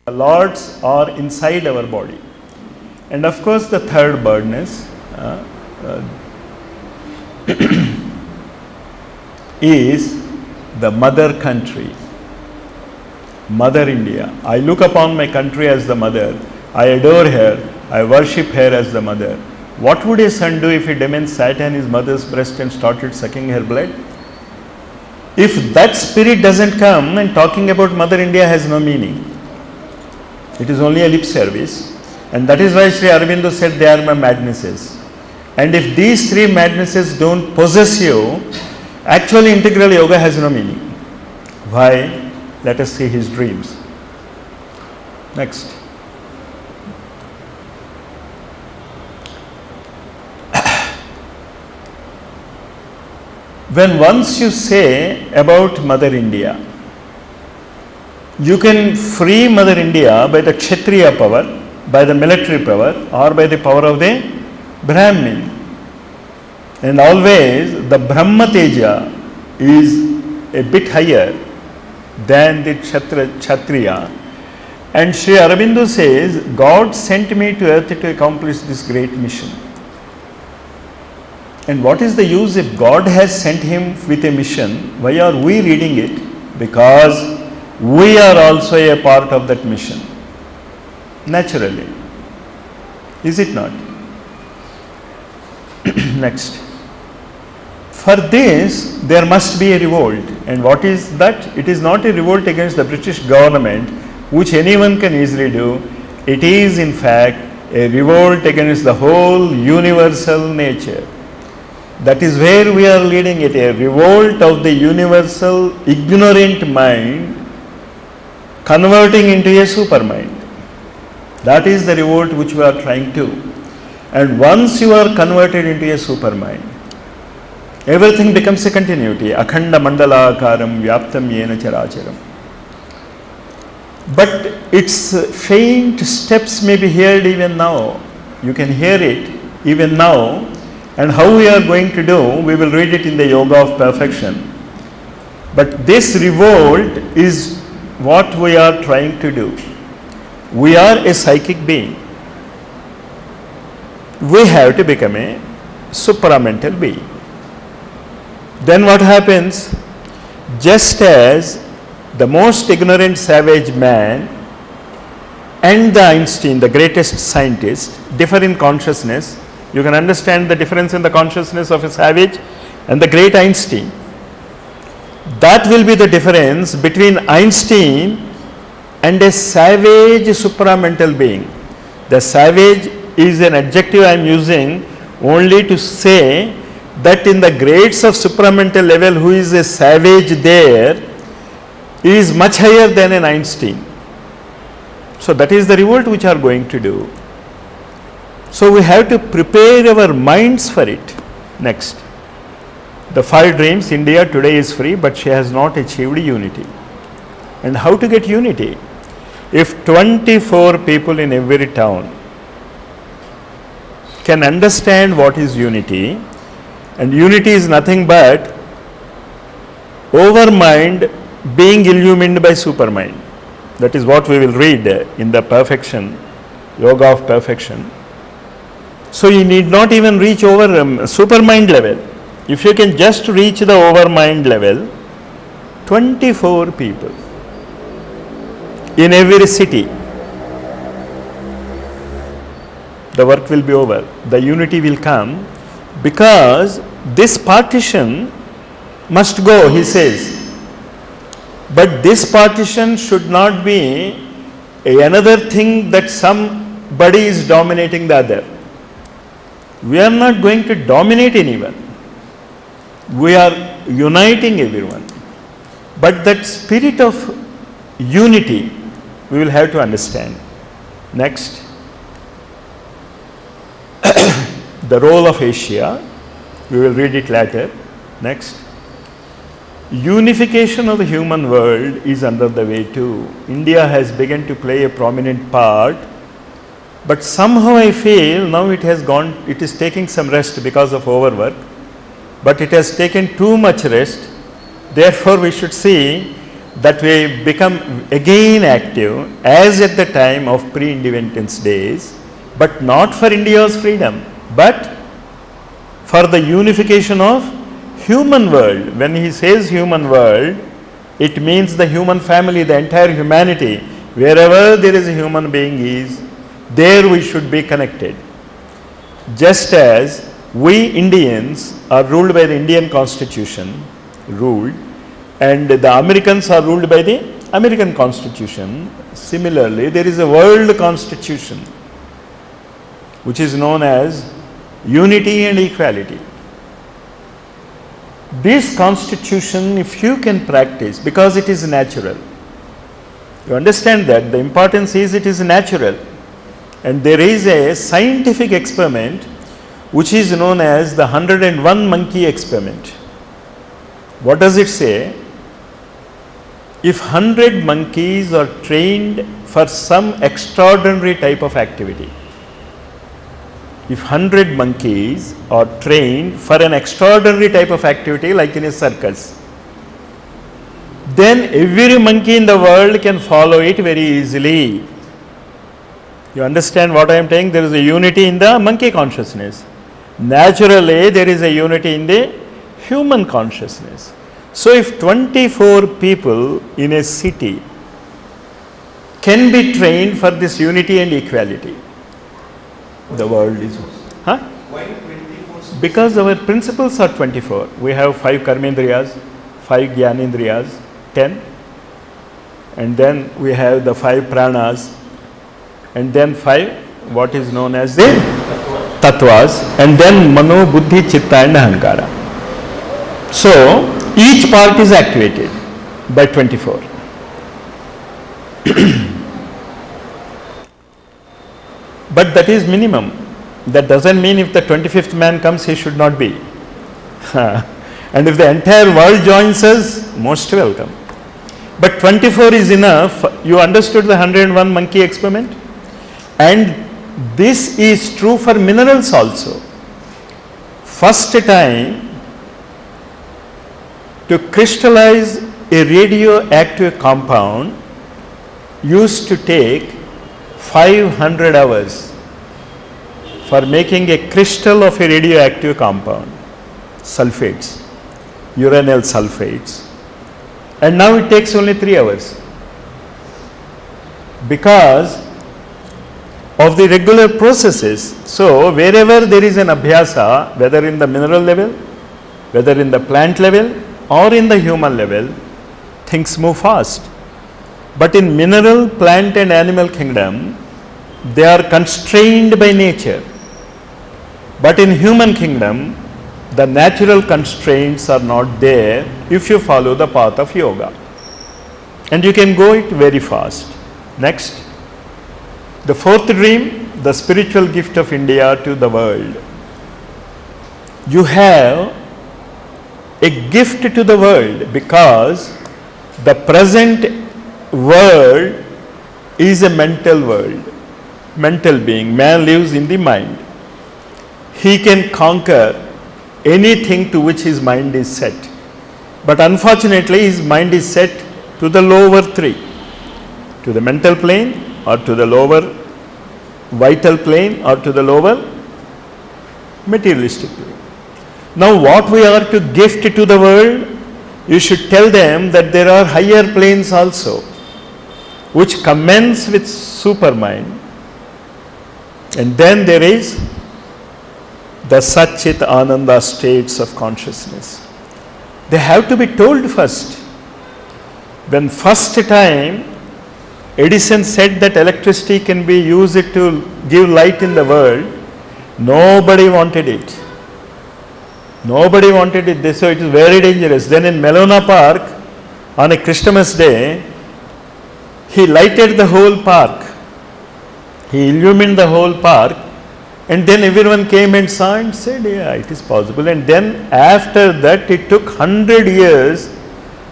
The lords are inside our body. And of course the third birdness is the mother country, Mother India. I look upon my country as the mother. I adore her. I worship her as the mother. What would a son do if he demons sat on his mother's breast and started sucking her blood? If that spirit doesn't come, and talking about Mother India has no meaning. It is only a lip service. And that is why Sri Aurobindo said they are my madnesses. And if these three madnesses don't possess you, actually integral yoga has no meaning. Why? Let us see his dreams. Next. When once you say about Mother India, you can free Mother India by the Kshatriya power, by the military power, or by the power of the Brahmin. And always the Brahma Teja is a bit higher than the Kshatriya. And Sri Aurobindo says, God sent me to earth to accomplish this great mission. And what is the use if God has sent him with a mission? Why are we reading it? Because we are also a part of that mission. Naturally. Is it not? Next. For this, there must be a revolt. And what is that? It is not a revolt against the British government, which anyone can easily do. It is in fact a revolt against the whole universal nature. That is where we are leading it, a revolt of the universal ignorant mind converting into a supermind. That is the revolt which we are trying to. And once you are converted into a supermind, everything becomes a continuity. Akhanda mandala akaram vyaptam yena characharam. But its faint steps may be heard even now. You can hear it even now. And how we are going to do, we will read it in the Yoga of Perfection. But this revolt is what we are trying to do. We are a psychic being. We have to become a supramental being. Then what happens? Just as the most ignorant savage man and the Einstein, the greatest scientist, differ in consciousness, you can understand the difference in the consciousness of a savage and the great Einstein. That will be the difference between Einstein and a savage supramental being. The savage is an adjective I am using only to say that in the grades of supramental level, who is a savage there is much higher than an Einstein. So that is the revolt which are going to do. So we have to prepare our minds for it. Next. The 5 dreams, India today is free, but she has not achieved unity. And how to get unity? If 24 people in every town can understand what is unity, and unity is nothing but overmind being illumined by supermind. That is what we will read in the Perfection, Yoga of Perfection. So you need not even reach over supermind level. If you can just reach the overmind level, 24 people in every city, the work will be over. The unity will come, because this partition must go, he says. But this partition should not be another thing that somebody is dominating the other. We are not going to dominate anyone. We are uniting everyone. But that spirit of unity we will have to understand. Next. The role of Asia, we will read it later. Next. Unification of the human world is under the way too. India has begun to play a prominent part, but somehow I feel now it is taking some rest because of overwork, but it has taken too much rest. Therefore we should see that we become again active as at the time of pre-independence days, but not for India's freedom, but for the unification of human world. When he says human world, it means the human family, the entire humanity. Wherever there is a human being is, there we should be connected. Just as we Indians are ruled by the Indian Constitution, and the Americans are ruled by the American Constitution. Similarly, there is a world constitution which is known as unity and equality. This constitution, if you can practice, because it is natural, you understand that the importance is it is natural, and there is a scientific experiment which is known as the 101 monkey experiment. What does it say? If 100 monkeys are trained for some extraordinary type of activity, if 100 monkeys are trained for an extraordinary type of activity like in a circus, then every monkey in the world can follow it very easily. You understand what I am saying? There is a unity in the monkey consciousness. Naturally, there is a unity in the human consciousness. So, if 24 people in a city can be trained for this unity and equality, the world is... Huh? Why 24? Because our principles are 24. We have 5 karmendriyas, 5 jnanendriyas, 10, and then we have the 5 pranas, and then 5 what is known as the tattvas, and then mano, buddhi, chitta and ahankara. So, each part is activated by 24. But that is minimum. That doesn't mean if the 25th man comes, he should not be. And if the entire world joins us, most welcome. But 24 is enough. You understood the 101 monkey experiment? And this is true for minerals also. First time to crystallize a radioactive compound used to take 500 hours for making a crystal of a radioactive compound, sulfates, uranyl sulfates, and now it takes only 3 hours because of the regular processes. So, wherever there is an abhyasa, whether in the mineral level, whether in the plant level or in the human level, things move fast. But in mineral, plant and animal kingdom, they are constrained by nature. But in human kingdom, the natural constraints are not there if you follow the path of yoga. And you can go it very fast. Next. The 4th dream, the spiritual gift of India to the world. You have a gift to the world because the present world is a mental world, mental being. Man lives in the mind. He can conquer anything to which his mind is set. But unfortunately, his mind is set to the lower 3, to the mental plane or to the lower vital plane or to the lower materialistic plane. Now, what we are to gift to the world, you should tell them that there are higher planes also, which commence with supermind, and then there is the Satchit Ananda states of consciousness. They have to be told first. When first time Edison said that electricity can be used to give light in the world, nobody wanted it. Nobody wanted it. They said it is very dangerous. Then in Melona Park, on a Christmas day, he lighted the whole park. He illumined the whole park, and then everyone came and saw and said, yeah, it is possible. And then after that, it took 100 years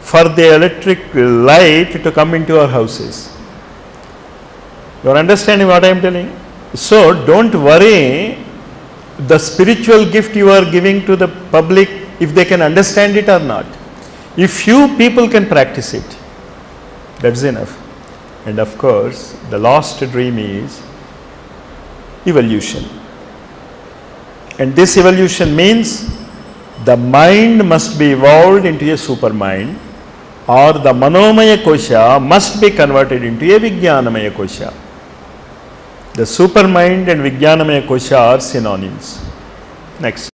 for the electric light to come into our houses. You are understanding what I am telling? So, don't worry the spiritual gift you are giving to the public, if they can understand it or not. If few people can practice it, That's enough. And of course, the last dream is evolution. And this evolution means the mind must be evolved into a super mind, or the Manomaya Kosha must be converted into a Vijnanamaya Kosha. The super mind and Vijnanamaya Kosha are synonyms. Next.